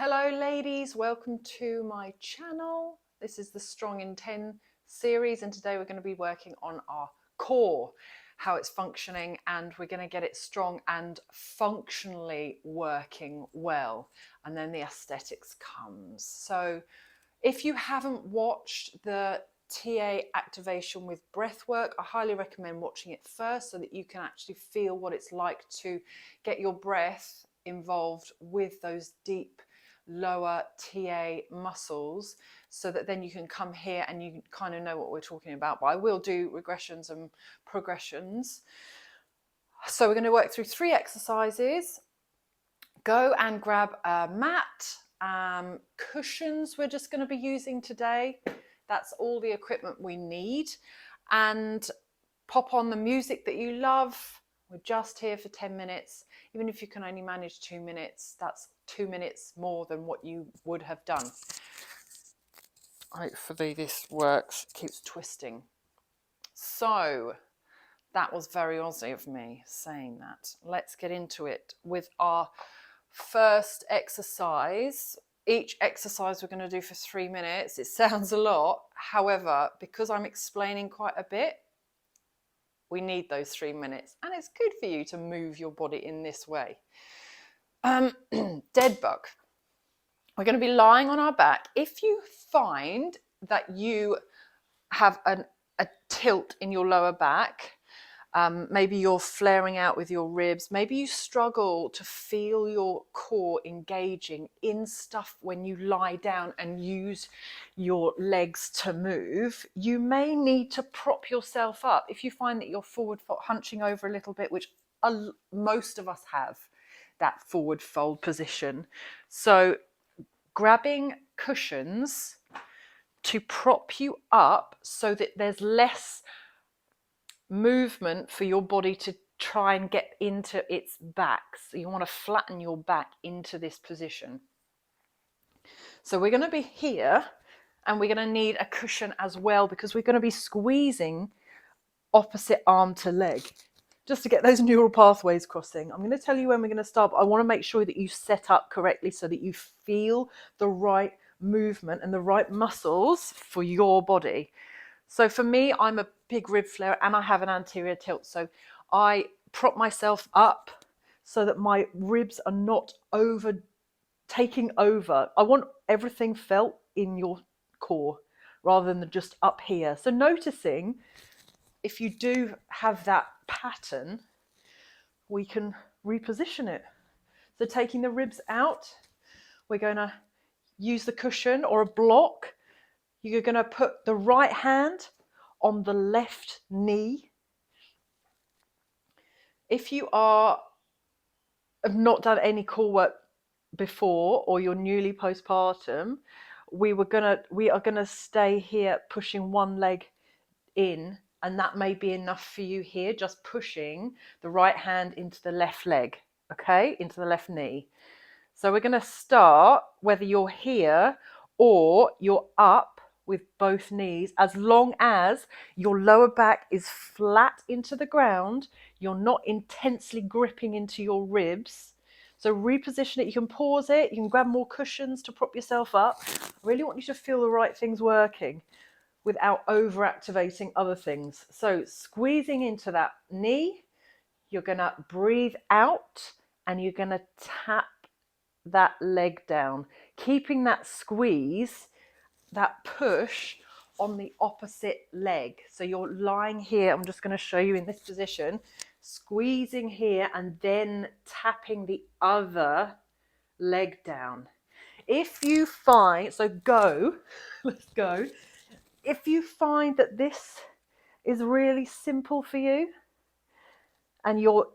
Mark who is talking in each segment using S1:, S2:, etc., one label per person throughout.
S1: Hello ladies, welcome to my channel. This is the Strong in 10 series, and today we're going to be working on our core, how it's functioning, and we're going to get it strong and functionally working well, and then the aesthetics comes. So if you haven't watched the TA activation with breathwork, I highly recommend watching it first so that you can actually feel what it's like to get your breath involved with those deep lower TA muscles, so that then you can come here and you kind of know what we're talking about. But I will do regressions and progressions. So we're going to work through 3 exercises. Go and grab a mat, cushions we're just going to be using today. That's all the equipment we need. And pop on the music that you love. We're just here for 10 minutes. Even if you can only manage 2 minutes, that's 2 minutes more than what you would have done. Hopefully this works, keeps twisting. So that was very Aussie of me saying that. Let's get into it with our first exercise. Each exercise we're going to do for 3 minutes. It sounds a lot. However, because I'm explaining quite a bit, we need those 3 minutes, and it's good for you to move your body in this way. Dead bug. We're going to be lying on our back. If you find that you have a tilt in your lower back, maybe you're flaring out with your ribs, maybe you struggle to feel your core engaging in stuff when you lie down and use your legs to move, you may need to prop yourself up. If you find that you're forward hunching over a little bit, which most of us have that forward fold position, so grabbing cushions to prop you up so that there's less movement for your body to try and get into its back. So you want to flatten your back into this position. So we're going to be here, and we're going to need a cushion as well, because we're going to be squeezing opposite arm to leg just to get those neural pathways crossing. I'm going to tell you when we're going to start, but I want to make sure that you set up correctly so that you feel the right movement and the right muscles for your body. So for me, I'm a big rib flare and I have an anterior tilt. So I prop myself up so that my ribs are not taking over. I want everything felt in your core rather than just up here. So noticing if you do have that pattern, we can reposition it. So taking the ribs out, we're going to use the cushion or a block. You're going to put the right hand on the left knee. If you have not done any core work before, or you're newly postpartum, we are gonna stay here pushing one leg in, and that may be enough for you here, just pushing the right hand into the left leg, okay, into the left knee. So we're going to start whether you're here or you're up with both knees, as long as your lower back is flat into the ground, you're not intensely gripping into your ribs. So reposition it. You can pause it, you can grab more cushions to prop yourself up. I really want you to feel the right things working without over-activating other things. So squeezing into that knee, you're going to breathe out and you're going to tap that leg down, keeping that squeeze, that push on the opposite leg. So you're lying here, I'm just going to show you in this position, squeezing here and then tapping the other leg down. If you find, so go, let's go. If you find that this is really simple for you and you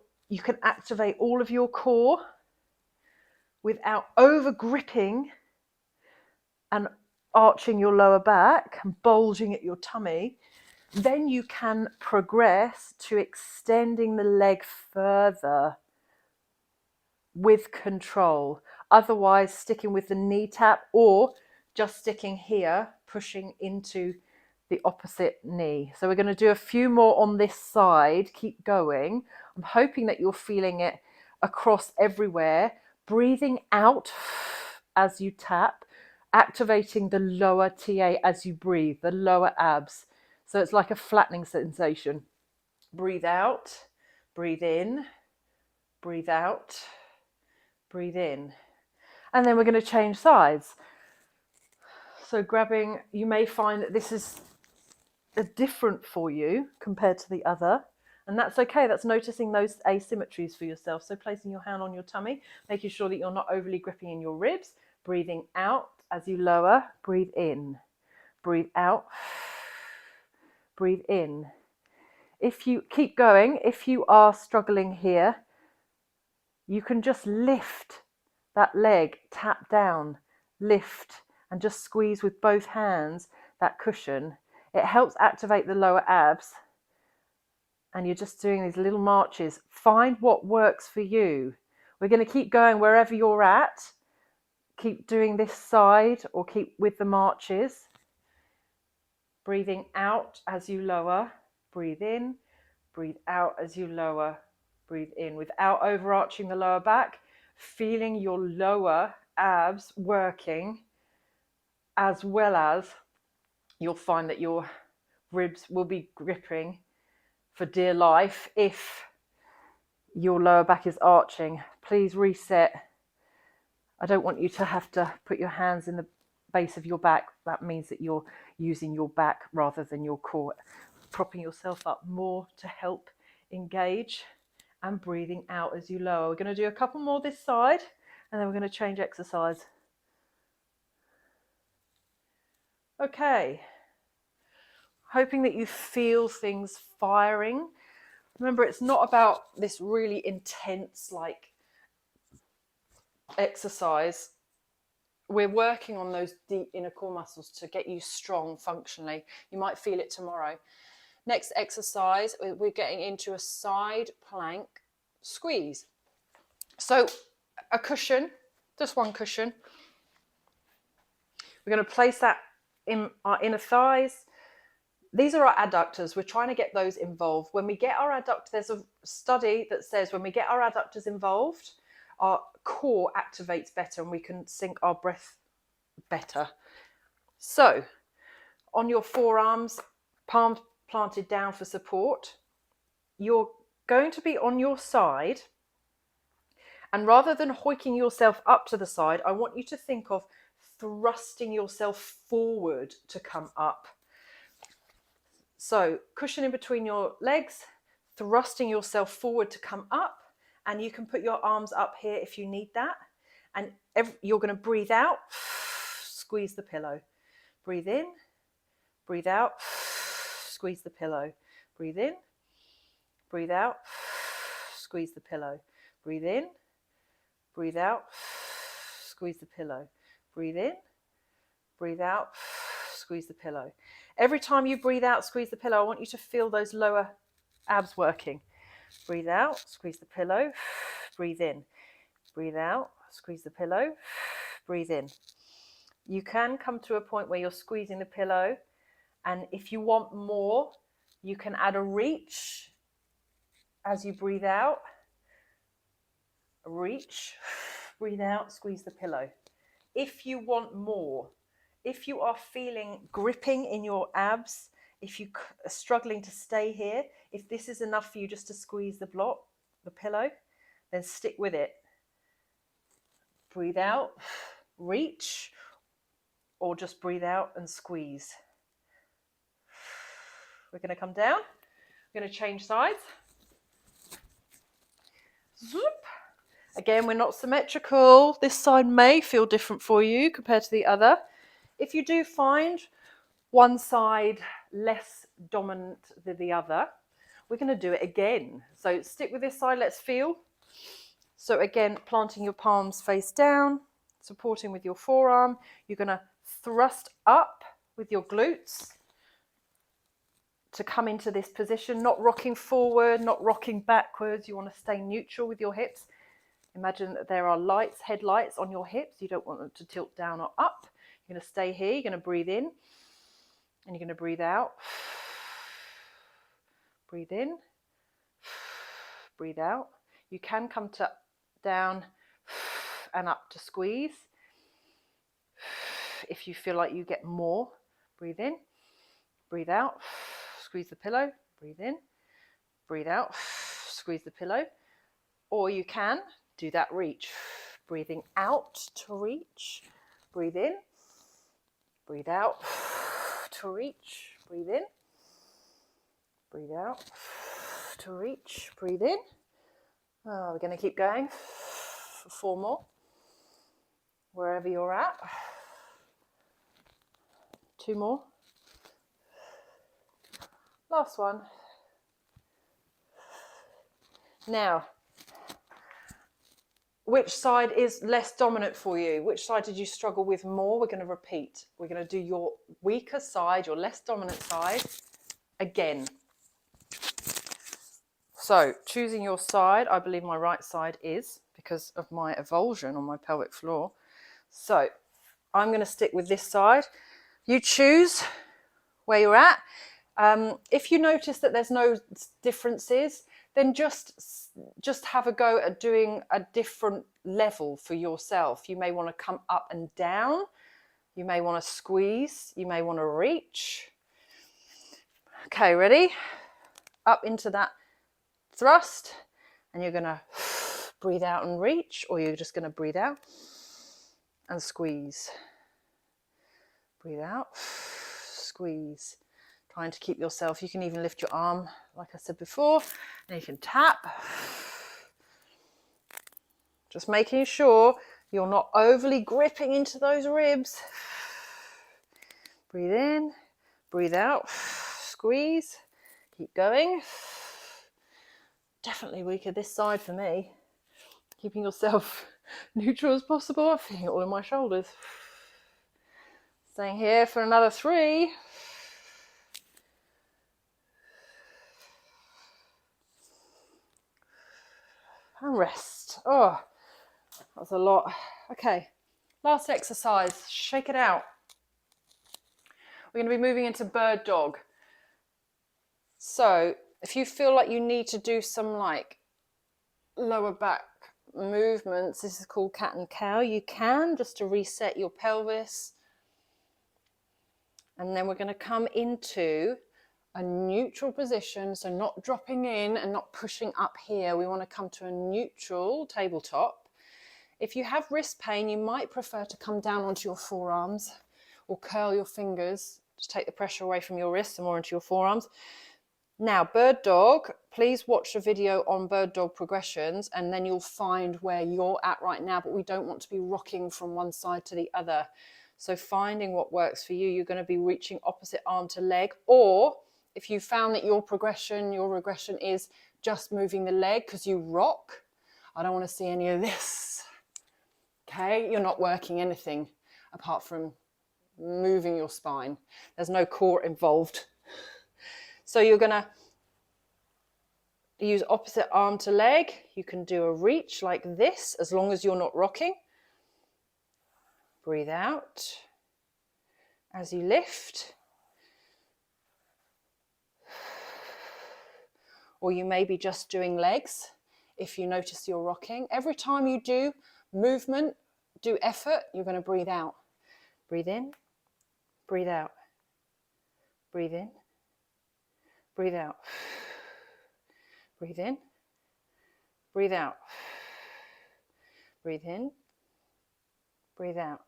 S1: can activate all of your core without over gripping and arching your lower back and bulging at your tummy, then you can progress to extending the leg further with control. Otherwise, sticking with the knee tap or just sticking here, pushing into the opposite knee. So we're going to do a few more on this side. Keep going. I'm hoping that you're feeling it across everywhere. Breathing out as you tap, activating the lower TA as you breathe, the lower abs. So it's like a flattening sensation. Breathe out, breathe in, breathe out, breathe in. And then we're going to change sides. So grabbing, you may find that this is different for you compared to the other. And that's okay. That's noticing those asymmetries for yourself. So placing your hand on your tummy, making sure that you're not overly gripping in your ribs, breathing out as you lower, breathe in, breathe out, breathe in. If you keep going, if you are struggling here, you can just lift that leg, tap down, lift, and just squeeze with both hands that cushion. It helps activate the lower abs. And you're just doing these little marches. Find what works for you. We're going to keep going wherever you're at. Keep doing this side or keep with the marches. Breathing out as you lower. Breathe in. Breathe out as you lower. Breathe in without overarching the lower back. Feeling your lower abs working, as well as you'll find that your ribs will be gripping for dear life if your lower back is arching. Please reset. I don't want you to have to put your hands in the base of your back. That means that you're using your back rather than your core. Propping yourself up more to help engage, and breathing out as you lower. We're going to do a couple more this side, and then we're going to change exercise. Okay. Hoping that you feel things firing. Remember, it's not about this really intense exercise. We're working on those deep inner core muscles to get you strong functionally. You might feel it tomorrow. Next exercise, we're getting into a side plank squeeze. So a cushion, just one cushion. We're going to place that in our inner thighs. These are our adductors. We're trying to get those involved. When we get our adductors, there's a study that says when we get our adductors involved, our core activates better and we can sync our breath better. So on your forearms, palms planted down for support, you're going to be on your side, and rather than hoiking yourself up to the side, I want you to think of thrusting yourself forward to come up. So cushion in between your legs, thrusting yourself forward to come up, and you can put your arms up here if you need that. And you're going to breathe out, squeeze the pillow. Breathe in, breathe out, squeeze the pillow. Breathe in, breathe out, squeeze the pillow. Breathe in, breathe out, squeeze the pillow. Breathe in, breathe out, squeeze the pillow. Every time you breathe out, squeeze the pillow, I want you to feel those lower abs working. Breathe out, squeeze the pillow, breathe in. Breathe out, squeeze the pillow, breathe in. You can come to a point where you're squeezing the pillow, and if you want more, you can add a reach as you breathe out. Reach, breathe out, squeeze the pillow. If you want more, if you are feeling gripping in your abs, if you are struggling to stay here, if this is enough for you just to squeeze the pillow, then stick with it. Breathe out, reach, or just breathe out and squeeze. We're going to come down. We're going to change sides. Zoop. Again, we're not symmetrical. This side may feel different for you compared to the other. If you do find one side less dominant than the other, we're going to do it again. So stick with this side. Let's feel. So again, planting your palms face down, supporting with your forearm. You're going to thrust up with your glutes to come into this position, not rocking forward, not rocking backwards. You want to stay neutral with your hips. Imagine that there are lights, headlights on your hips. You don't want them to tilt down or up. You're going to stay here. You're going to breathe in and you're going to breathe out. Breathe in, breathe out. You can come to down and up to squeeze. If you feel like you get more, breathe in, breathe out, squeeze the pillow, breathe in, breathe out, squeeze the pillow. Or you can do that reach, breathing out to reach, breathe in, breathe out to reach, breathe in, breathe out to reach, breathe in. Oh, we're going to keep going for 4 more, wherever you're at. 2 more. Last one. Now, which side is less dominant for you? Which side did you struggle with more? We're going to repeat. We're going to do your weaker side, your less dominant side, again. So, choosing your side, I believe my right side is, because of my avulsion on my pelvic floor. So, I'm going to stick with this side. You choose where you're at. If you notice that there's no differences, then just have a go at doing a different level for yourself. You may want to come up and down. You may want to squeeze. You may want to reach. Okay, ready? Up into that thrust, and you're going to breathe out and reach, or you're just going to breathe out and squeeze. Breathe out, squeeze. Trying to keep yourself, you can even lift your arm, like I said before, and you can tap. Just making sure you're not overly gripping into those ribs. Breathe in, breathe out, squeeze, keep going. Definitely weaker this side for me. Keeping yourself neutral as possible. I'm feeling it all in my shoulders. Staying here for another 3. And rest. Oh, that's a lot. Okay, last exercise. Shake it out. We're going to be moving into bird dog. So if you feel like you need to do some like lower back movements, this is called cat and cow, you can, just to reset your pelvis. And then we're going to come into a neutral position, so not dropping in and not pushing up here. We want to come to a neutral tabletop. If you have wrist pain, you might prefer to come down onto your forearms or curl your fingers to take the pressure away from your wrists and more into your forearms. Now, bird dog, please watch the video on bird dog progressions, and then you'll find where you're at right now, but we don't want to be rocking from one side to the other. So finding what works for you, you're going to be reaching opposite arm to leg, or if you found that your regression is just moving the leg because you rock, I don't want to see any of this. Okay, you're not working anything apart from moving your spine. There's no core involved. So you're going to use opposite arm to leg. You can do a reach like this as long as you're not rocking. Breathe out as you lift. Or you may be just doing legs if you notice you're rocking. Every time you do movement, do effort, you're going to breathe out. Breathe in, breathe out. Breathe in, breathe out. Breathe in, breathe out. Breathe in, breathe out.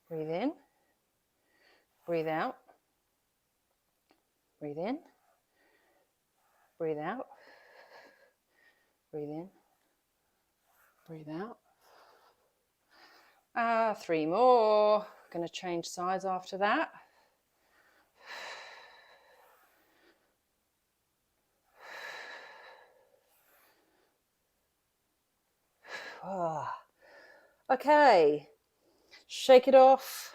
S1: Breathe in, breathe out. Breathe in, breathe out. Breathe in, breathe out. 3 more. Going to change sides after that. Okay, shake it off.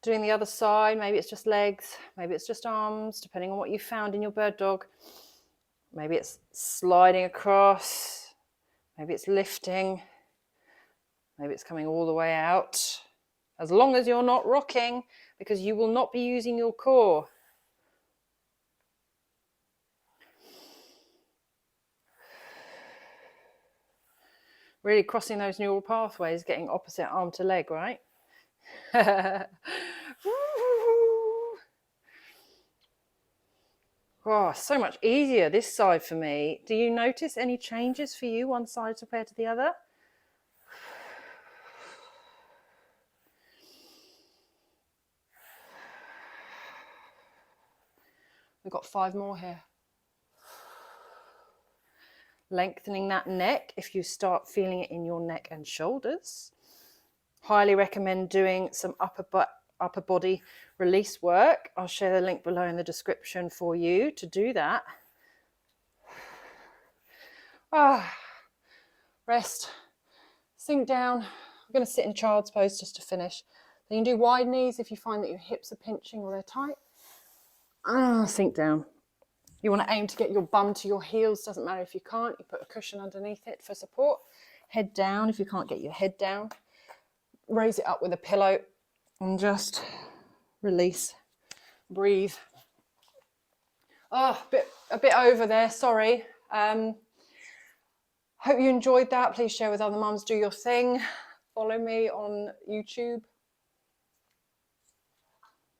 S1: Doing the other side, maybe it's just legs, maybe it's just arms, depending on what you found in your bird dog. Maybe it's sliding across, maybe it's lifting, maybe it's coming all the way out. As long as you're not rocking, because you will not be using your core. Really crossing those neural pathways, getting opposite arm to leg, right? Oh, so much easier this side for me. Do you notice any changes for you one side compared to the other? We've got 5 more here. Lengthening that neck if you start feeling it in your neck and shoulders. Highly recommend doing some upper body release work. I'll share the link below in the description for you to do that. Rest, sink down. I'm going to sit in child's pose just to finish. Then you can do wide knees if you find that your hips are pinching or they're tight. Sink down. You want to aim to get your bum to your heels. Doesn't matter if you can't. You put a cushion underneath it for support. Head down if you can't get your head down. Raise it up with a pillow and just release. Breathe. Oh, a bit over there, sorry. Hope you enjoyed that. Please share with other mums. Do your thing. Follow me on YouTube.